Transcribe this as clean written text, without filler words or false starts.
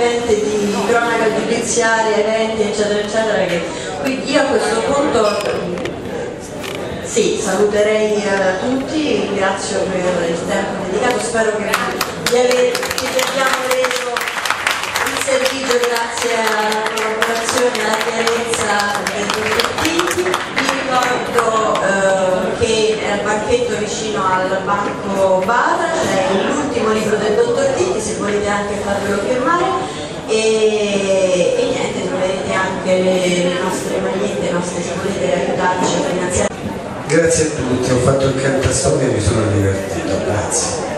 ovviamente di cronaca giudiziaria, eventi eccetera eccetera, quindi io a questo punto sì, saluterei tutti, ringrazio per il tempo dedicato, spero che ci abbiamo reso il servizio grazie alla collaborazione e alla chiarezza del dottor Titti. Vi ricordo che al banchetto vicino al banco bar c'è l'ultimo libro del dottor Titti, se volete anche farvelo firmare, e niente, troverete anche le nostre magliette, se volete aiutarci a finanziare. Grazie a tutti, ho fatto il cantastorie e mi sono divertito, grazie.